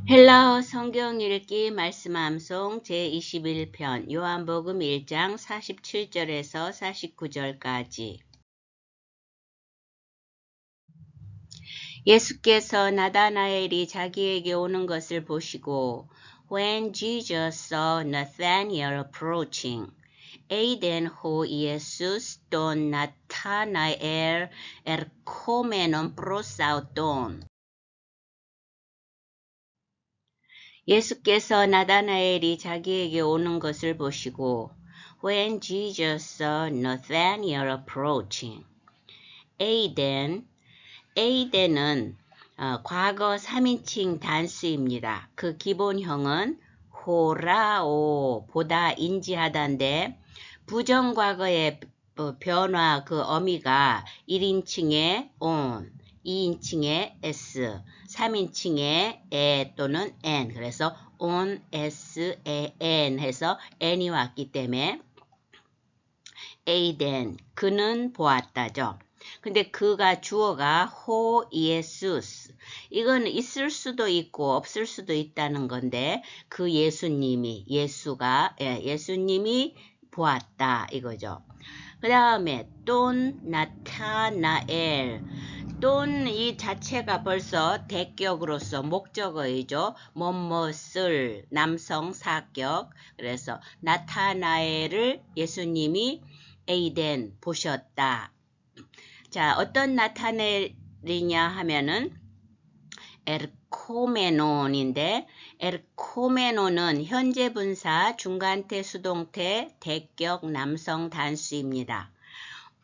헬라어 성경 읽기 말씀 암송 제21편 요한복음 1장 47절에서 49절까지. 예수께서 나다나엘이 자기에게 오는 것을 보시고 When Jesus saw Nathanael approaching, 에이덴 호 이에수스 돈 나타나엘 에르코메논 프로사우돈. 예수께서 나다나엘이 자기에게 오는 것을 보시고 When Jesus saw Nathanael approaching, 에이덴은 과거 3인칭 단수입니다. 그 기본형은 호라오, 보다 인지하다인데 부정과거의 변화 그 어미가 1인칭의 on, 2인칭의 s, 3인칭의 에 또는 n, 그래서 on, s, e, n 해서 n이 왔기 때문에 에이덴, 그는 보았다죠. 근데 그가 주어가 호 예수스, 이건 있을 수도 있고 없을 수도 있다는 건데 그 예수님이 보았다 이거죠. 그 다음에 돈 나타나엘, 돈 이 자체가 벌써 대격으로서 목적어이죠. 뭐뭇을 남성 사격, 그래서 나타나엘을 예수님이 에이덴 보셨다. 자, 어떤 나타나엘이냐 하면은 에르코메논인데 에르코메논은 현재 분사 중간태 수동태 대격 남성 단수입니다.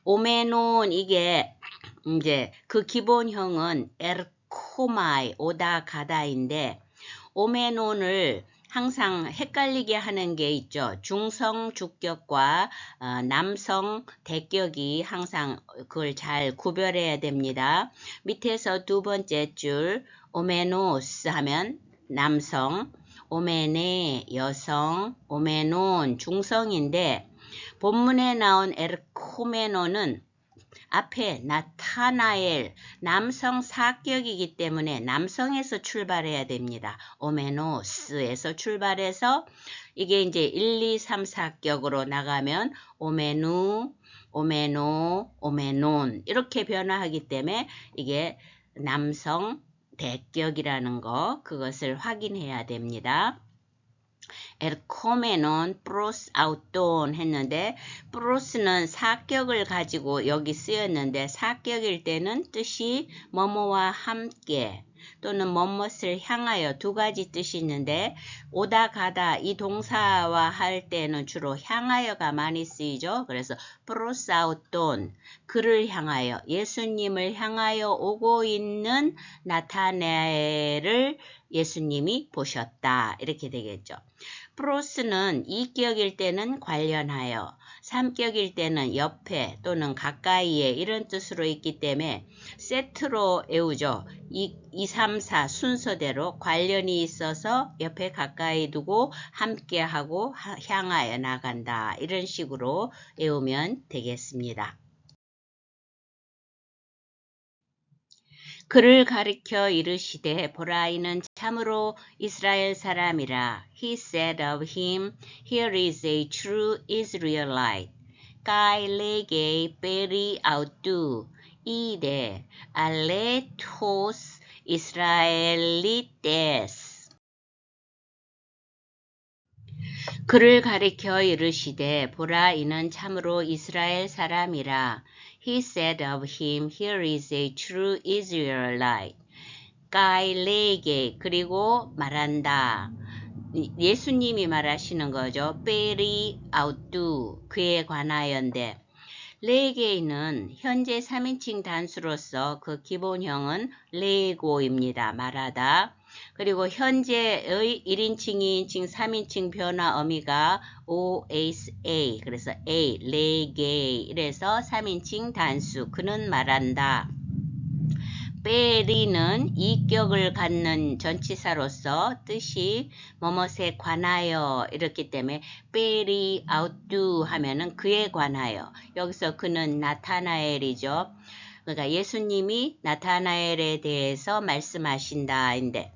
오메논 이게 이제 그 기본형은 에르코마이 오다 가다인데 오메논을 항상 헷갈리게 하는 게 있죠. 중성 주격과 남성 대격이 항상 그걸 잘 구별해야 됩니다. 밑에서 두 번째 줄 오메노스 하면 남성, 오메네 여성, 오메논 중성인데 본문에 나온 에르코메논은 앞에 나타나엘 남성 사격이기 때문에 남성에서 출발해야 됩니다. 오메노스에서 출발해서 이게 이제 1, 2, 3, 4격으로 나가면 오메누, 오메노, 오메논 이렇게 변화하기 때문에 이게 남성 대격이라는 거 그것을 확인해야 됩니다. 에르코메논 프로스 아웃돈 했는데 프로스는 사격을 가지고 여기 쓰였는데 사격일 때는 뜻이 뭐뭐와 함께 또는 뭐뭇을 향하여 두 가지 뜻이 있는데 오다 가다 이 동사와 할 때는 주로 향하여가 많이 쓰이죠. 그래서 프로스 아웃돈 그를 향하여 예수님을 향하여 오고 있는 나타나엘을 예수님이 보셨다 이렇게 되겠죠. 프로스는 2격일 때는 관련하여, 3격일 때는 옆에 또는 가까이에 이런 뜻으로 있기 때문에 세트로 외우죠. 2, 3, 4 순서대로 관련이 있어서 옆에 가까이 두고 함께하고 향하여 나간다. 이런 식으로 외우면 되겠습니다. 그를 가리켜 이르시되 보라 이는 참으로 이스라엘 사람이라. He said of him, Here is a true Israelite. Kai lege peri autu ide aletos Israelites. 그를 가리켜 이르시되 보라 이는 참으로 이스라엘 사람이라. He said of him, Here is a true Israelite. 가일레게 그리고 말한다. 예수님이 말하시는 거죠. 페리 아우뚜 그에 관하여인데 레게이는 현재 3인칭 단수로서 그 기본형은 레고입니다. 말하다. 그리고 현재의 1인칭, 2인칭, 3인칭 변화 어미가 OSA 그래서 A, 레게 이래서 3인칭 단수 그는 말한다. 페리는 이격을 갖는 전치사로서 뜻이 뭐뭇에 관하여 이렇기 때문에 페리 아우뚜 하면은 그에 관하여 여기서 그는 나타나엘이죠. 그러니까 예수님이 나타나엘에 대해서 말씀하신다인데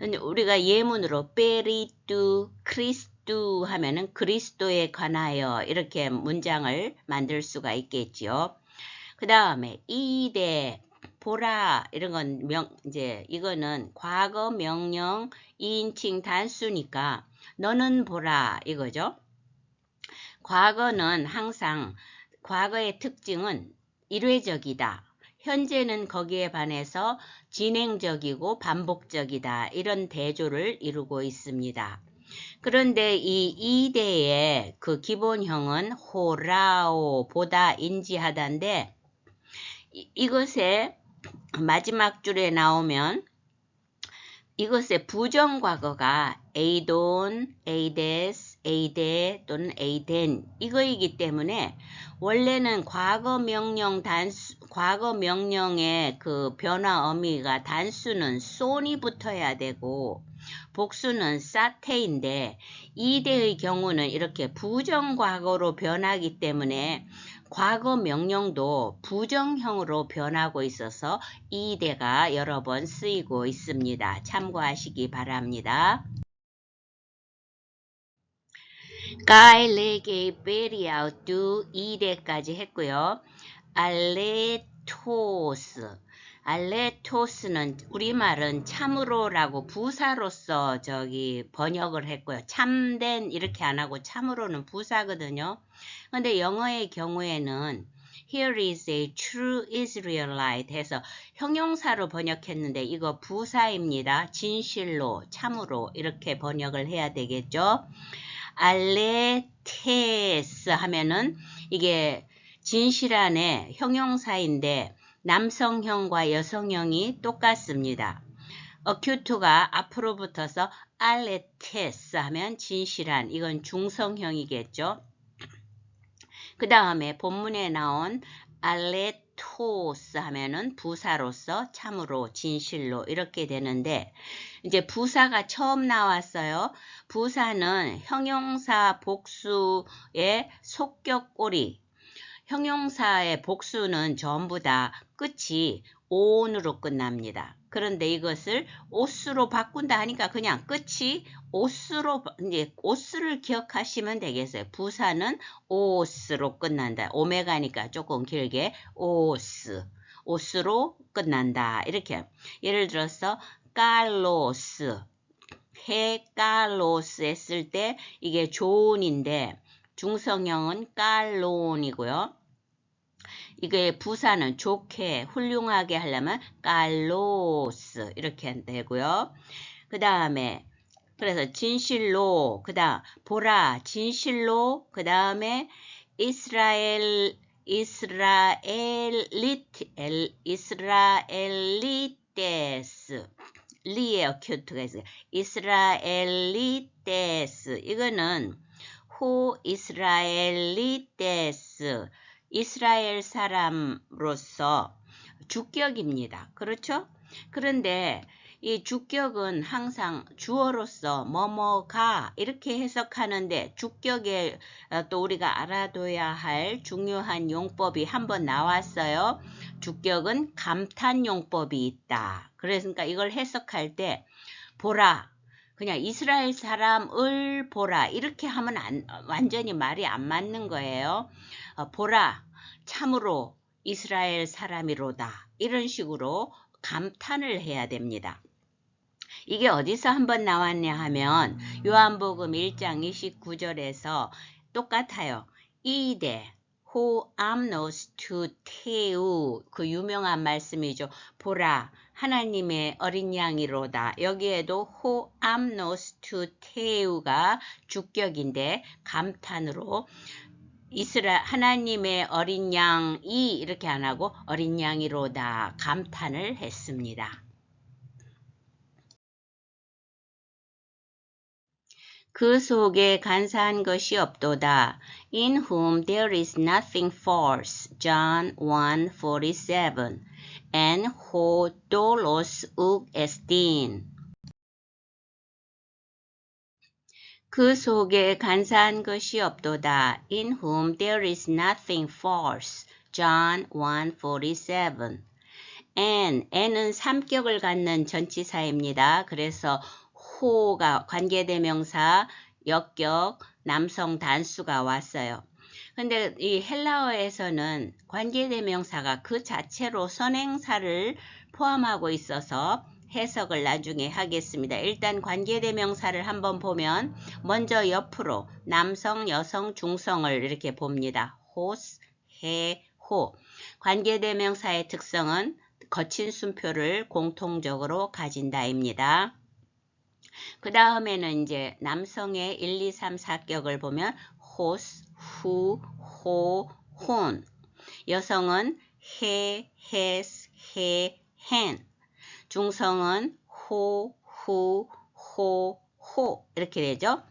우리가 예문으로 페리뚜 크리스투 하면은 그리스도에 관하여 이렇게 문장을 만들 수가 있겠지요. 그 다음에 이대 보라 이런 건 이제 이거는 과거 명령 2인칭 단수니까 너는 보라 이거죠. 과거는 항상 과거의 특징은 일회적이다. 현재는 거기에 반해서 진행적이고 반복적이다. 이런 대조를 이루고 있습니다. 그런데 이 이대의 그 기본형은 호라오 보다 인지하다인데 이것의 마지막 줄에 나오면 이것의 부정과거가 에이돈, 에이데스, 에이데 또는 에이덴 이거이기 때문에 원래는 과거 명령의 그 변화 어미가 단수는 쏜이 붙어야 되고 복수는 사테인데 이대의 경우는 이렇게 부정과거로 변하기 때문에 과거 명령도 부정형으로 변하고 있어서 이대가 여러 번 쓰이고 있습니다. 참고하시기 바랍니다. 까일레게 베리아우뚜 이대까지 했고요. 알레토스는 우리말은 참으로라고 부사로서 번역을 했고요. 참된 이렇게 안 하고 참으로는 부사거든요. 근데 영어의 경우에는 Here is a true Israelite 해서 형용사로 번역했는데 이거 부사입니다. 진실로, 참으로 이렇게 번역을 해야 되겠죠. 알레테스 하면은 이게 진실한의 형용사인데 남성형과 여성형이 똑같습니다. 어큐트가 앞으로 붙어서 알레테스 하면 진실한, 이건 중성형이겠죠. 그 다음에 본문에 나온 알레토스 하면은 부사로서 참으로 진실로 이렇게 되는데 이제 부사가 처음 나왔어요. 부사는 형용사 복수의 속격꼬리. 형용사의 복수는 전부 다 끝이 on으로 끝납니다. 그런데 이것을 오스로 바꾼다 하니까 그냥 끝이 오스로, 이제 오스를 기억하시면 되겠어요. 부사는 오스로 끝난다. 오메가니까 조금 길게 오스로 끝난다. 이렇게. 예를 들어서 칼로스, 헤칼로스 했을 때 이게 조온인데 중성형은 칼론이고요. 이게 부사는 좋게 훌륭하게 하려면 칼로스 이렇게 되고요. 그 다음에 그래서 진실로, 그 다음 보라 진실로, 그 다음에 이스라엘리테스 리에 어큐트가 있어요. 이스라엘리테스 이거는 호 이스라엘리테스 이스라엘 사람으로서 주격입니다. 그렇죠? 그런데 이 주격은 항상 주어로서 뭐뭐가 이렇게 해석하는데 주격에 또 우리가 알아둬야 할 중요한 용법이 한번 나왔어요. 주격은 감탄 용법이 있다. 그러니까 이걸 해석할 때 보라, 그냥 이스라엘 사람을 보라 이렇게 하면 완전히 말이 안 맞는 거예요. 보라, 참으로 이스라엘 사람이로다. 이런 식으로 감탄을 해야 됩니다. 이게 어디서 한번 나왔냐 하면 요한복음 1장 29절에서 똑같아요. 이대 호 암노스 투 테우 그 유명한 말씀이죠. 보라 하나님의 어린 양이로다. 여기에도 호 암노스 투 테우가 주격인데 감탄으로 하나님의 어린 양이 이렇게 안 하고 어린 양이로다 감탄을 했습니다. 그 속에 간사한 것이 없도다. In whom there is nothing false. John 1:47. And ho doulos uk estin. 그 속에 간사한 것이 없도다. In whom there is nothing false. John 1:47. n은 삼격을 갖는 전치사입니다. 그래서 who가 관계대명사, 역격, 남성 단수가 왔어요. 근데 이 헬라어에서는 관계대명사가 그 자체로 선행사를 포함하고 있어서 해석을 나중에 하겠습니다. 일단 관계대명사를 한번 보면 먼저 옆으로 남성, 여성, 중성을 이렇게 봅니다. 호스, 해, 호. 관계대명사의 특성은 거친 순표를 공통적으로 가진다입니다. 그 다음에는 이제 남성의 1, 2, 3, 4격을 보면 호스, 후, 호, 혼. 여성은 해, 헤스, 해, 헨. 중성은 호, 후, 호, 호 이렇게 되죠.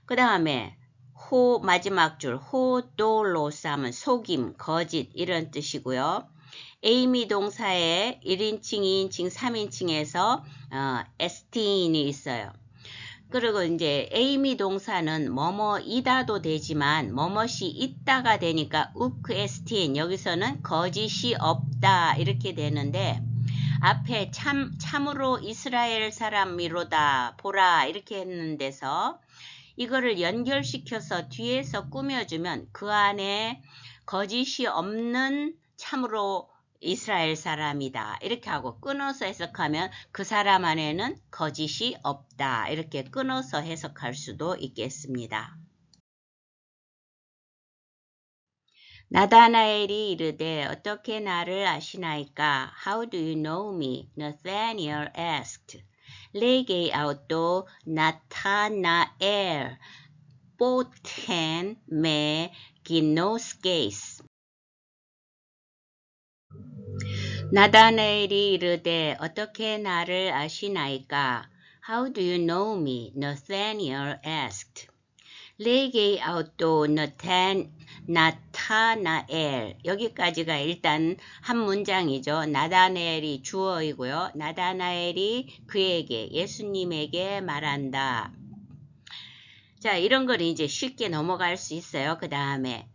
그 다음에 호 마지막 줄 호돌로스 하면 속임, 거짓 이런 뜻이고요. 에이미 동사에 1인칭, 2인칭, 3인칭에서 에스틴이 있어요. 그리고 이제 에이미 동사는 뭐뭐이다도 되지만 뭐뭇이 있다가 되니까 우크 에스틴 여기서는 거짓이 없다 이렇게 되는데 앞에 참으로 이스라엘 사람이로다 보라 이렇게 했는 데서 이거를 연결시켜서 뒤에서 꾸며주면 그 안에 거짓이 없는 참으로 이스라엘 사람이다 이렇게 하고 끊어서 해석하면 그 사람 안에는 거짓이 없다 이렇게 끊어서 해석할 수도 있겠습니다. 나다나엘이 이르되 어떻게 나를 아시나이까? How do you know me? Nathanael asked. 레게 아웃도 나타나엘 보텐 메 기노스게이스. 나다나엘이 이르되 어떻게 나를 아시나이까? How do you know me? Nathanael asked. 레게 아웃도 나타나엘 여기까지가 일단 한 문장이죠. 나다나엘이 주어이고요. 나다나엘이 그에게 예수님에게 말한다. 자, 이런 걸 이제 쉽게 넘어갈 수 있어요. 그 다음에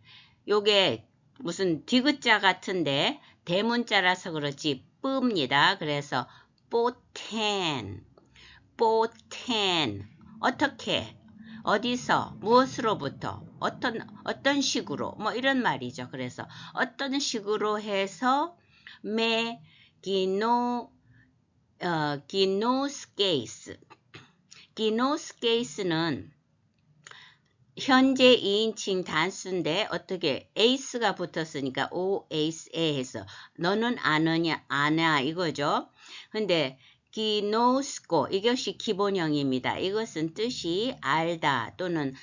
요게 무슨 디귿자 같은데 대문자라서 그렇지 뿝니다. 그래서 보텐 어떻게 어디서 무엇으로부터 어떤 식으로 뭐 이런 말이죠. 그래서 어떤 식으로 해서 기노스케이스는 현재 2인칭 단수인데 어떻게 에이스가 붙었으니까 오에이스에 해서 너는 아느냐 아냐 이거죠. 근데 기노스코 이것이 기본형입니다. 이것은 뜻이 알다 또는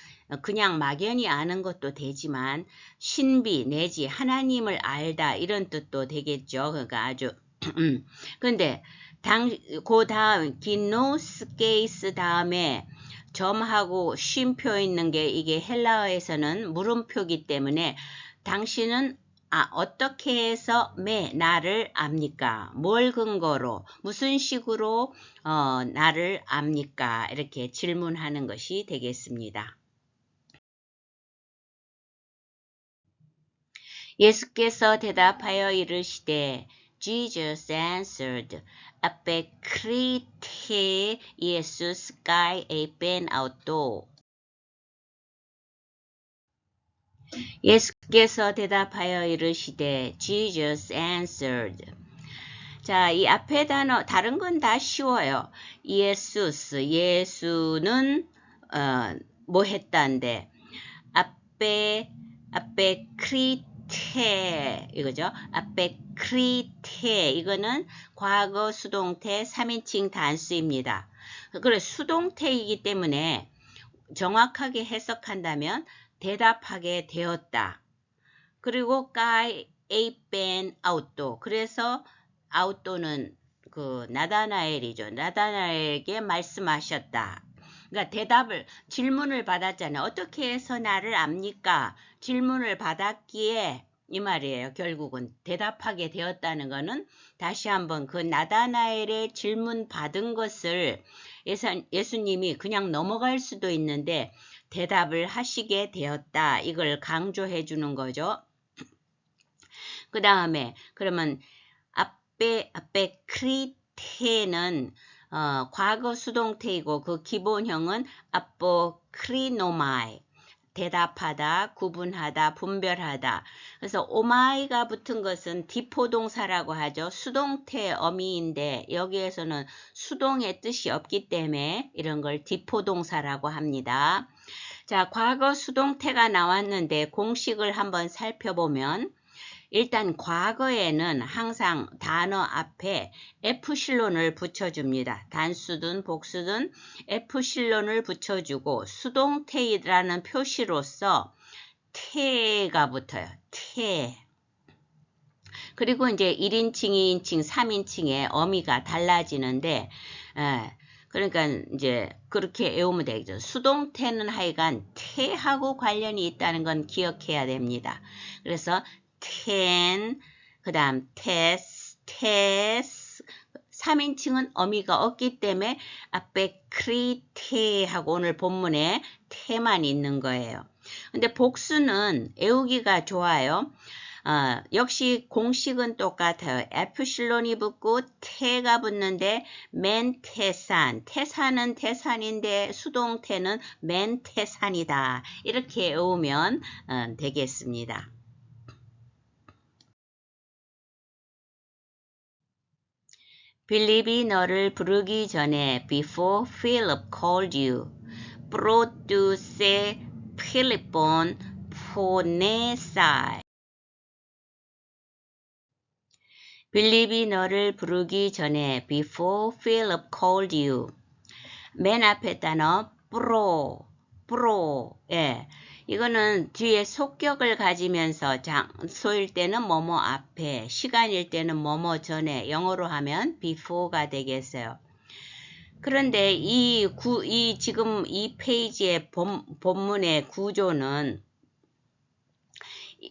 그냥 막연히 아는 것도 되지만 신비 내지 하나님을 알다 이런 뜻도 되겠죠. 그러니까 아주 근데 그 다음 기노스케이스 다음에 점하고 쉼표 있는 게 이게 헬라어에서는 물음표기 때문에 당신은 어떻게 해서 나를 압니까? 뭘 근거로 무슨 식으로 나를 압니까? 이렇게 질문하는 것이 되겠습니다. 예수께서 대답하여 이르시되 Jesus answered, Apecrite Jesus kai epen auto. 예수께서 대답하여 이르시되 Jesus answered. 자, 이 앞에 단어 다른 건 다 쉬워요. 예수는 뭐 했다인데 아페크리테 이거죠. 아페크리테 이거는 과거 수동태 3인칭 단수입니다. 그래 수동태이기 때문에 정확하게 해석한다면 대답하게 되었다. 그리고 까이 에이펜 아웃도 그래서 아웃도는 그 나다나엘이죠. 나다나엘에게 말씀하셨다. 그러니까 질문을 받았잖아요. 어떻게 해서 나를 압니까? 질문을 받았기에 이 말이에요. 결국은 대답하게 되었다는 것은 다시 한번 그 나다나엘의 질문 받은 것을 예수님이 그냥 넘어갈 수도 있는데 대답을 하시게 되었다. 이걸 강조해 주는 거죠. 그 다음에 그러면 아페크리테는 과거 수동태이고 그 기본형은 아포크리노마이. 대답하다, 구분하다, 분별하다. 그래서 오마이가 붙은 것은 디포동사라고 하죠. 수동태 어미인데 여기에서는 수동의 뜻이 없기 때문에 이런 걸 디포동사라고 합니다. 자, 과거 수동태가 나왔는데 공식을 한번 살펴보면 일단 과거에는 항상 단어 앞에 F실론을 붙여줍니다. 단수든 복수든 F실론을 붙여주고 수동태라는 표시로서 태가 붙어요. 태. 그리고 이제 1인칭, 2인칭, 3인칭의 어미가 달라지는데 그러니까 이제 그렇게 외우면 되겠죠. 수동태는 하여간 태하고 관련이 있다는 건 기억해야 됩니다. 그래서 ten, 그 다음 test, 3인칭은 어미가 없기 때문에 앞에 크리테하고 오늘 본문에 태만 있는 거예요. 근데 복수는 외우기가 좋아요. 역시 공식은 똑같아요. 에프실론이 붙고 태가 붙는데 맨태산, 태산은 태산인데 수동태는 맨태산이다. 이렇게 외우면 되겠습니다. 빌립이 너를 부르기 전에 before Philip called you, produce Philippon phonesai. 빌립이 너를 부르기 전에 before Philip called you. 맨 앞에 단어 pro. 예. 이거는 뒤에 속격을 가지면서 장소일 때는 뭐뭐 앞에, 시간일 때는 뭐뭐 전에, 영어로 하면 before가 되겠어요. 그런데 지금 이 페이지의 본문의 구조는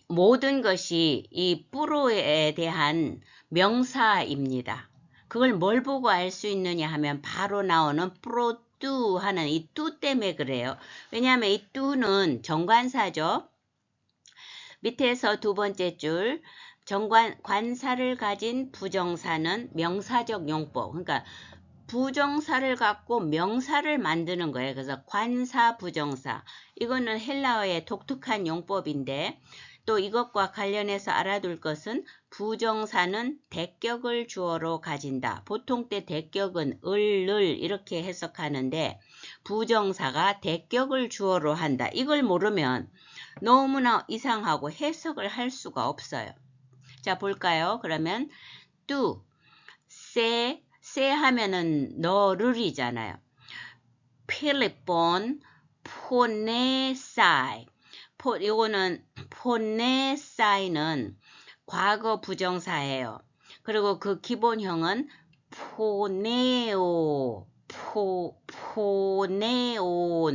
모든 것이 이 프로에 대한 명사입니다. 그걸 뭘 보고 알 수 있느냐 하면 바로 나오는 프로뚜 하는 이 뚜 때문에 그래요. 왜냐하면 이 뚜는 정관사죠. 밑에서 두 번째 줄 관사를 가진 부정사는 명사적 용법. 그러니까 부정사를 갖고 명사를 만드는 거예요. 그래서 관사 부정사. 이거는 헬라어의 독특한 용법인데 또 이것과 관련해서 알아둘 것은 부정사는 대격을 주어로 가진다. 보통 때 대격은 을 이렇게 해석하는데 부정사가 대격을 주어로 한다. 이걸 모르면 너무나 이상하고 해석을 할 수가 없어요. 자, 볼까요? 그러면 뚜, 세 하면은 너를이잖아요. 필리폰, 포네사이. 이거는 포네사이는 과거 부정사예요. 그리고 그 기본형은 포네오, 포네오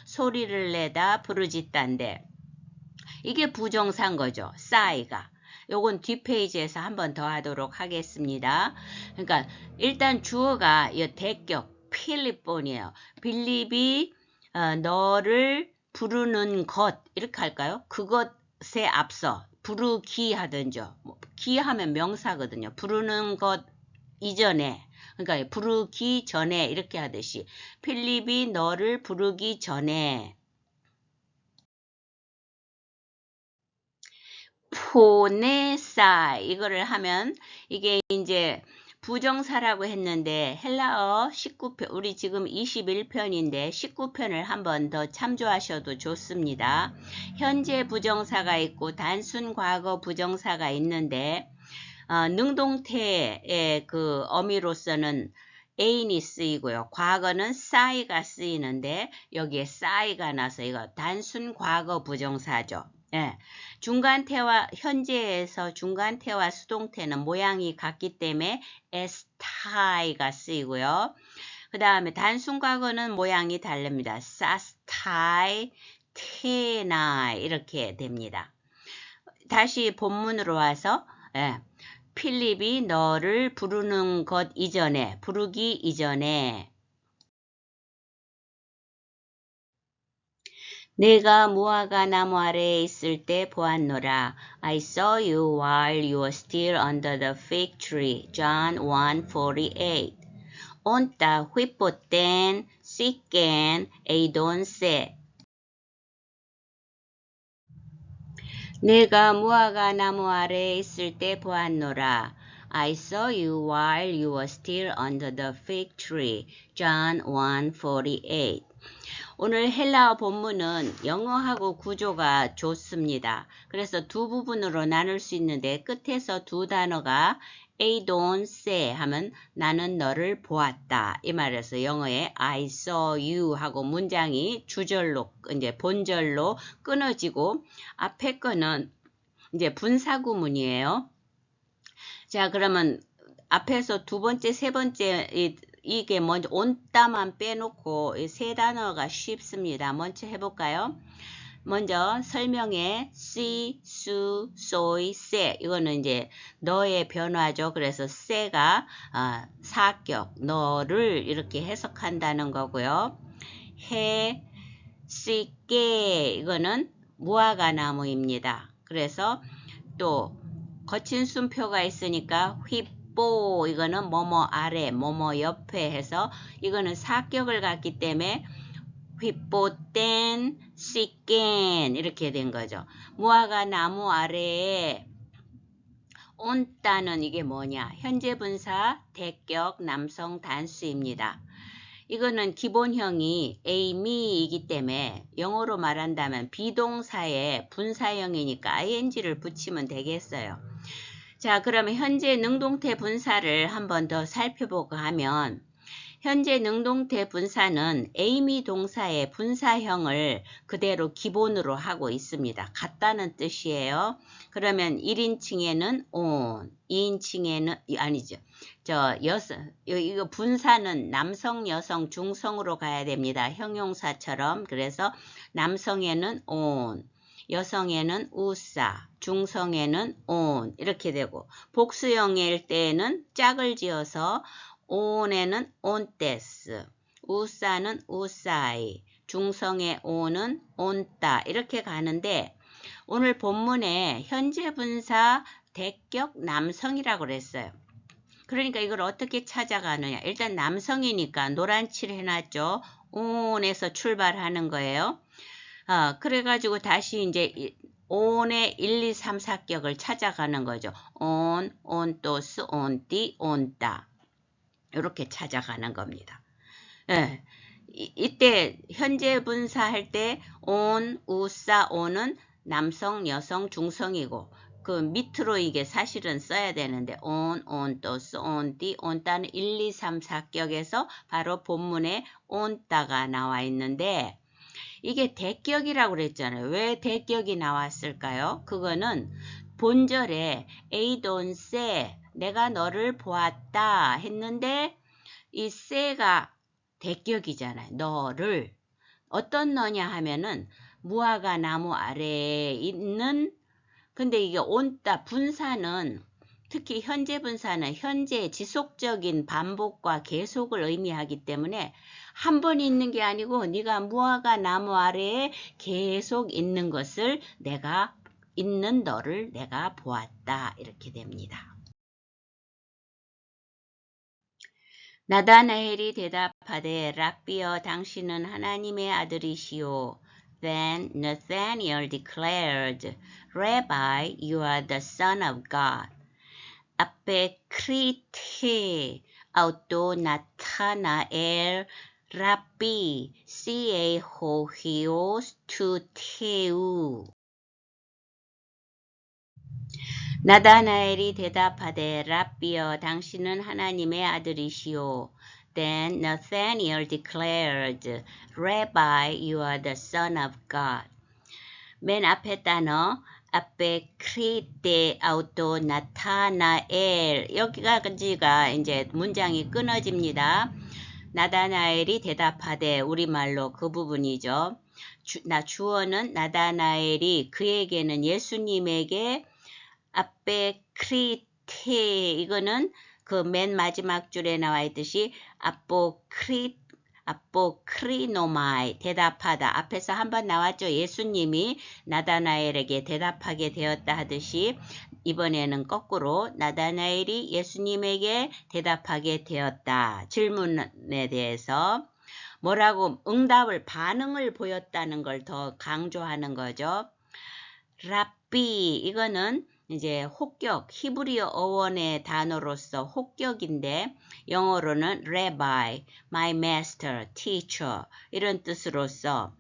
소리를 내다 부르짖단데 이게 부정사인 거죠. 싸이가. 요건 뒷페이지에서 한 번 더 하도록 하겠습니다. 그러니까 일단 주어가 이 대격 필리폰이에요. 빌립이 너를 부르는 것 이렇게 할까요? 그것에 앞서 부르기 하든죠. 기 하면 명사거든요. 부르는 것 이전에 그러니까 부르기 전에 이렇게 하듯이 필립이 너를 부르기 전에 포네사 이거를 하면 이게 이제 부정사라고 했는데 헬라어 19편 우리 지금 21편인데 19편을 한번 더 참조하셔도 좋습니다. 현재 부정사가 있고 단순 과거 부정사가 있는데 능동태의 그 어미로서는 ain이 쓰이고요. 과거는 싸이가 쓰이는데 여기에 싸이가 나서 이거 단순 과거 부정사죠. 예. 중간태와 현재에서 중간태와 수동태는 모양이 같기 때문에 에스타이가 쓰이고요. 그 다음에 단순 과거는 모양이 다릅니다. 사스타이, 테나이 이렇게 됩니다. 다시 본문으로 와서 필립이 너를 부르는 것 이전에 부르기 이전에 내가 무화과 나무 아래에 있을 때 보았노라. I saw you while you were still under the fig tree. John 1:48. 온따 휘뽀땐 씨깬 에이돈세. 내가 무화과 나무 아래에 있을 때 보았노라. I saw you while you were still under the fig tree. John 1:48. 오늘 헬라어 본문은 영어하고 구조가 좋습니다. 그래서 두 부분으로 나눌 수 있는데 끝에서 두 단어가 I don't say 하면 나는 너를 보았다. 이 말에서 영어에 I saw you 하고 문장이 주절로 이제 본절로 끊어지고 앞에 거는 이제 분사구문이에요. 자, 그러면 앞에서 두 번째, 세 번째 이게 먼저 온따만 빼놓고 이 세 단어가 쉽습니다. 먼저 해볼까요? 먼저 설명에 see, su, soy, se 이거는 이제 너의 변화죠. 그래서 se가 사격, 너를 이렇게 해석한다는 거고요. 해, 씨께 이거는 무화과 나무입니다. 그래서 또 거친 숨표가 있으니까 휘뽀 이거는 뭐뭐 아래 뭐뭐 옆에 해서 이거는 사격을 갖기 때문에 휘뽀땐 씨깬 이렇게 된 거죠. 무화과 나무 아래에 온따는 이게 뭐냐? 현재 분사 대격 남성 단수입니다. 이거는 기본형이 amy이기 때문에 영어로 말한다면 비동사에 분사형이니까 ing를 붙이면 되겠어요. 자, 그러면 현재 능동태 분사를 한 번 더 살펴보고 하면 현재 능동태 분사는 am 동사의 분사형을 그대로 기본으로 하고 있습니다. 같다는 뜻이에요. 그러면 1인칭에는 on, 2인칭에는 아니죠. 이거 분사는 남성, 여성, 중성으로 가야 됩니다. 형용사처럼. 그래서 남성에는 on, 여성에는 우사, 중성에는 on 이렇게 되고 복수형일 때에는 짝을 지어서 on에는 ontes, 우사는 우사이, 중성의 on은 on따 이렇게 가는데 오늘 본문에 현재 분사 대격 남성이라고 그랬어요. 그러니까 이걸 어떻게 찾아가느냐. 일단 남성이니까 노란 칠 해놨죠. on에서 출발하는 거예요. 그래가지고 다시 이제 on의 1, 2, 3, 4격을 찾아가는 거죠. on, ontos, on띠, on따 이렇게 찾아가는 겁니다. 예. 이때 현재 분사할 때 on, 우사, on은 남성, 여성, 중성이고 그 밑으로 이게 사실은 써야 되는데 on, ontos, on띠, on따는 1, 2, 3, 4격에서 바로 본문에 on따가 나와 있는데 이게 대격이라고 그랬잖아요. 왜 대격이 나왔을까요? 그거는 본절에 I don't say 내가 너를 보았다 했는데 이 say가 대격이잖아요. 너를 어떤 너냐 하면은 무화과 나무 아래에 있는 근데 이게 온따 분사는 특히 현재 분사는 현재 지속적인 반복과 계속을 의미하기 때문에 한 번 있는 게 아니고 네가 무화과 나무 아래에 계속 있는 것을 내가 있는 너를 내가 보았다 이렇게 됩니다. 나다나엘이 대답하되 랍비여 당신은 하나님의 아들이시오. Then Nathanael declared, Rabbi, you are the son of God. Apekrithi auto Nathanael Rabbi ca hohios tu teu. 나다나엘이 대답하되 랍비여 당신은 하나님의 아들이시오. Then Nathanael declared, Rabbi, you are the son of God. 맨 앞에 단어 아페크리테 아우토 나타나엘 여기까지가 이제 문장이 끊어집니다. 나다나엘이 대답하되 우리말로 그 부분이죠. 주어는 나다나엘이 그에게는 예수님에게 아페크리테 이거는 그 맨 마지막 줄에 나와 있듯이 아포크리노마이 대답하다. 앞에서 한번 나왔죠. 예수님이 나다나엘에게 대답하게 되었다 하듯이 이번에는 거꾸로 나다나엘이 예수님에게 대답하게 되었다. 질문에 대해서 뭐라고 응답을 반응을 보였다는 걸 더 강조하는 거죠. 랍비 이거는 이제 혹격 히브리어 어원의 단어로서 혹격인데 영어로는 rabbi, my master, teacher 이런 뜻으로서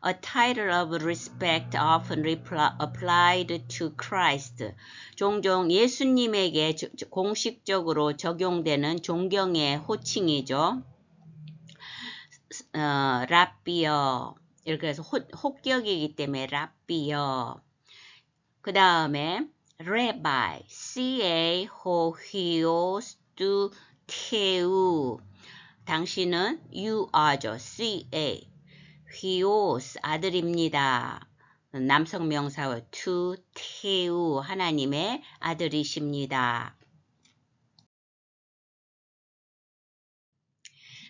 a title of respect often applied to Christ 종종 예수님에게 공식적으로 적용되는 존경의 호칭이죠. 랍비어 이렇게 해서 혹격이기 때문에 랍비어. 그 다음에 rabbi, ca-ho-hios-tu-keu 당신은 you are죠. ca 히오스 아들입니다. 남성 명사와 tu-keu 하나님의 아들이십니다.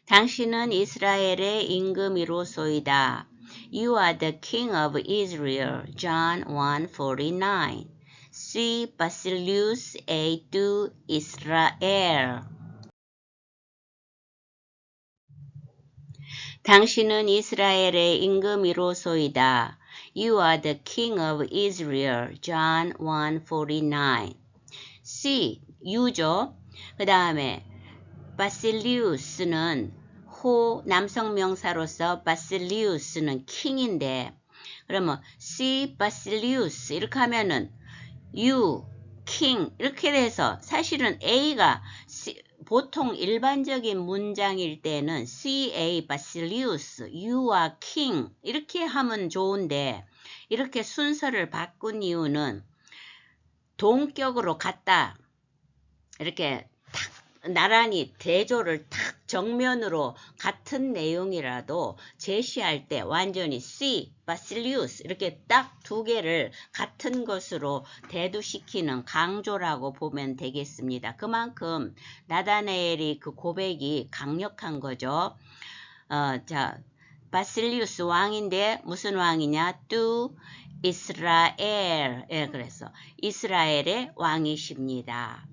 당신은 이스라엘의 임금이로소이다. You are the king of Israel. John 1:49. C. Basilius A. du Israel. 당신은 이스라엘의 임금이로소이다. You are the king of Israel. John 1:49. C. 유죠. 그 다음에 바실리우스는 호 남성 명사로서 바실리우스는 킹인데 그러면 C 바실리우스 이렇게 하면은 you king 이렇게 돼서 사실은 A가 보통 일반적인 문장일 때는 CA 바실리우스 you are king 이렇게 하면 좋은데 이렇게 순서를 바꾼 이유는 동격으로 갔다 이렇게 탁 나란히 대조를 탁 정면으로 같은 내용이라도 제시할 때 완전히 C, 바실리우스 이렇게 딱 두 개를 같은 것으로 대두시키는 강조라고 보면 되겠습니다. 그만큼 나다나엘이 그 고백이 강력한 거죠. 자, 바실리우스 왕인데 무슨 왕이냐? 뚜 이스라엘. 예, 그래서 이스라엘의 왕이십니다.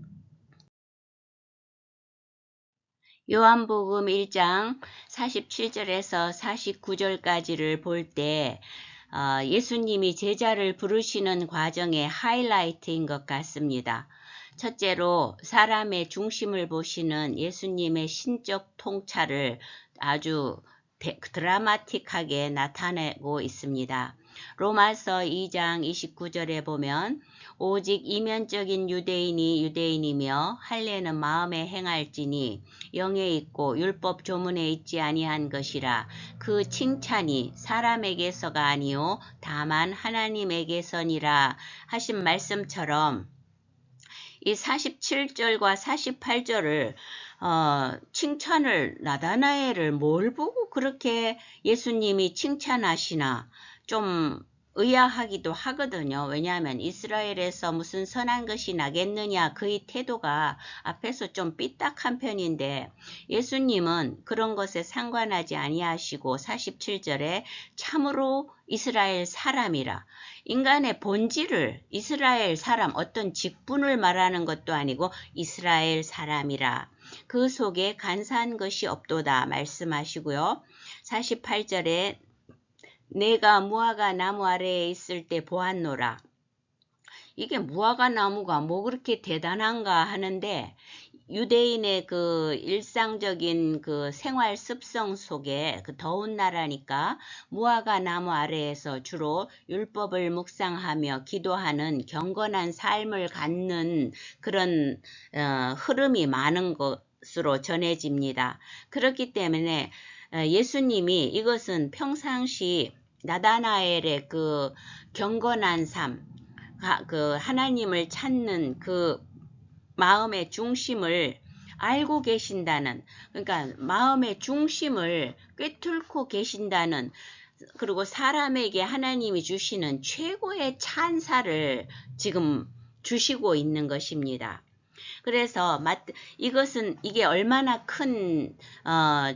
요한복음 1장 47절에서 49절까지를 볼 때 예수님이 제자를 부르시는 과정의 하이라이트인 것 같습니다. 첫째로 사람의 중심을 보시는 예수님의 신적 통찰을 아주 드라마틱하게 나타내고 있습니다. 로마서 2장 29절에 보면 오직 이면적인 유대인이 유대인이며 할례는 마음에 행할지니 영에 있고 율법 조문에 있지 아니한 것이라 그 칭찬이 사람에게서가 아니요 다만 하나님에게서니라 하신 말씀처럼 이 47절과 48절을 칭찬을 나다나엘을 뭘 보고 그렇게 예수님이 칭찬하시나 좀 의아하기도 하거든요. 왜냐하면 이스라엘에서 무슨 선한 것이 나겠느냐 그의 태도가 앞에서 좀 삐딱한 편인데 예수님은 그런 것에 상관하지 아니하시고 47절에 참으로 이스라엘 사람이라 인간의 본질을 이스라엘 사람 어떤 직분을 말하는 것도 아니고 이스라엘 사람이라 그 속에 간사한 것이 없도다 말씀하시고요. 48절에 내가 무화과 나무 아래에 있을 때 보았노라. 이게 무화과 나무가 뭐 그렇게 대단한가 하는데 유대인의 그 일상적인 그 생활 습성 속에 그 더운 나라니까 무화과 나무 아래에서 주로 율법을 묵상하며 기도하는 경건한 삶을 갖는 그런 흐름이 많은 것으로 전해집니다. 그렇기 때문에 예수님이 이것은 평상시 나다나엘의 그 경건한 삶, 그 하나님을 찾는 그 마음의 중심을 알고 계신다는, 그러니까 마음의 중심을 꿰뚫고 계신다는, 그리고 사람에게 하나님이 주시는 최고의 찬사를 지금 주시고 있는 것입니다. 그래서 이것은 이게 얼마나 큰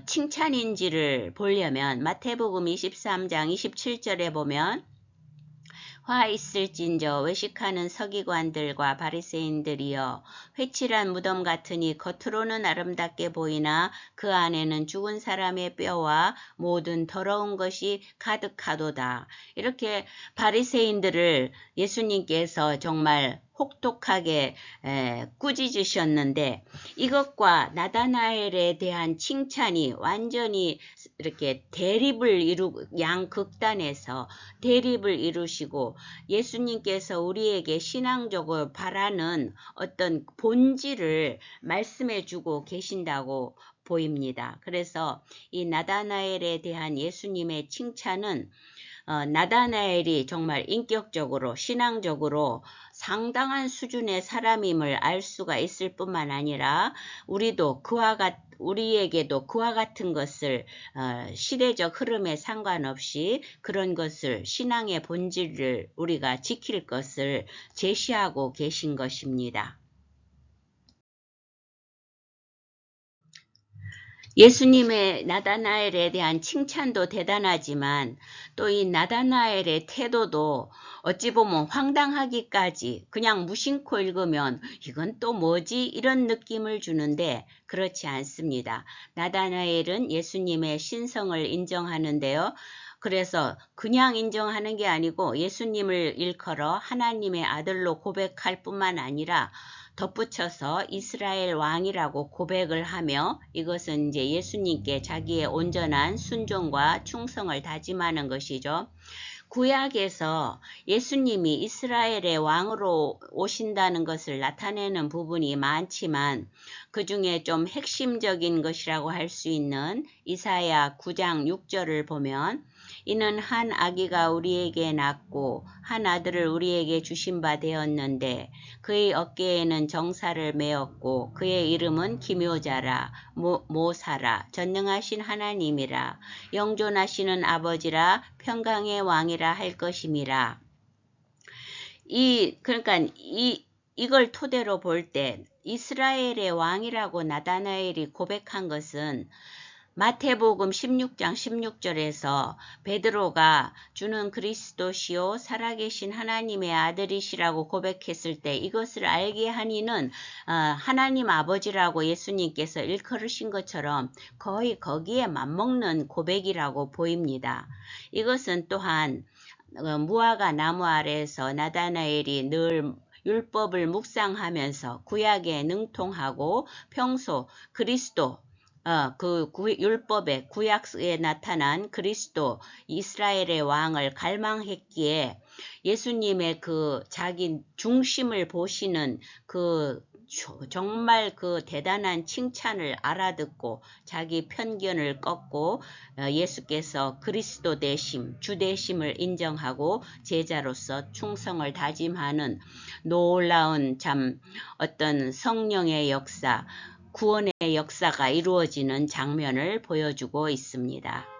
칭찬인지를 보려면 마태복음 23장 27절에 보면 화 있을진저 외식하는 서기관들과 바리새인들이여 회칠한 무덤 같으니 겉으로는 아름답게 보이나 그 안에는 죽은 사람의 뼈와 모든 더러운 것이 가득하도다. 이렇게 바리새인들을 예수님께서 정말 혹독하게 꾸짖으셨는데 이것과 나다나엘에 대한 칭찬이 완전히 이렇게 양극단에서 대립을 이루시고 예수님께서 우리에게 신앙적으로 바라는 어떤 본질을 말씀해 주고 계신다고 보입니다. 그래서 이 나다나엘에 대한 예수님의 칭찬은 나다나엘이 정말 인격적으로 신앙적으로 상당한 수준의 사람임을 알 수가 있을 뿐만 아니라 우리에게도 그와 같은 것을 시대적 흐름에 상관없이 그런 것을 신앙의 본질을 우리가 지킬 것을 제시하고 계신 것입니다. 예수님의 나다나엘에 대한 칭찬도 대단하지만 또 이 나다나엘의 태도도 어찌 보면 황당하기까지 그냥 무심코 읽으면 이건 또 뭐지? 이런 느낌을 주는데 그렇지 않습니다. 나다나엘은 예수님의 신성을 인정하는데요. 그래서 그냥 인정하는 게 아니고 예수님을 일컬어 하나님의 아들로 고백할 뿐만 아니라 덧붙여서 이스라엘 왕이라고 고백을 하며 이것은 이제 예수님께 자기의 온전한 순종과 충성을 다짐하는 것이죠. 구약에서 예수님이 이스라엘의 왕으로 오신다는 것을 나타내는 부분이 많지만 그 중에 좀 핵심적인 것이라고 할 수 있는 이사야 9장 6절을 보면 이는 한 아기가 우리에게 낳고 한 아들을 우리에게 주신 바 되었는데 그의 어깨에는 정사를 메었고 그의 이름은 기묘자라 모사라 전능하신 하나님이라 영존하시는 아버지라 평강의 왕이라 할 것임이라. 그러니까 이걸 토대로 볼 때 이스라엘의 왕이라고 나다나엘이 고백한 것은 마태복음 16장 16절에서 베드로가 주는 그리스도시요 살아계신 하나님의 아들이시라고 고백했을 때 이것을 알게 하니는 하나님 아버지라고 예수님께서 일컬으신 것처럼 거의 거기에 맞먹는 고백이라고 보입니다. 이것은 또한 무화과 나무 아래에서 나다나엘이 늘 율법을 묵상하면서 구약에 능통하고 평소 그리스도 율법의 구약에 나타난 그리스도 이스라엘의 왕을 갈망했기에 예수님의 그 자기 중심을 보시는 정말 그 대단한 칭찬을 알아듣고 자기 편견을 꺾고 예수께서 그리스도 되심, 주 되심을 인정하고 제자로서 충성을 다짐하는 놀라운 참 어떤 성령의 역사, 구원의 역사가 이루어지는 장면을 보여주고 있습니다.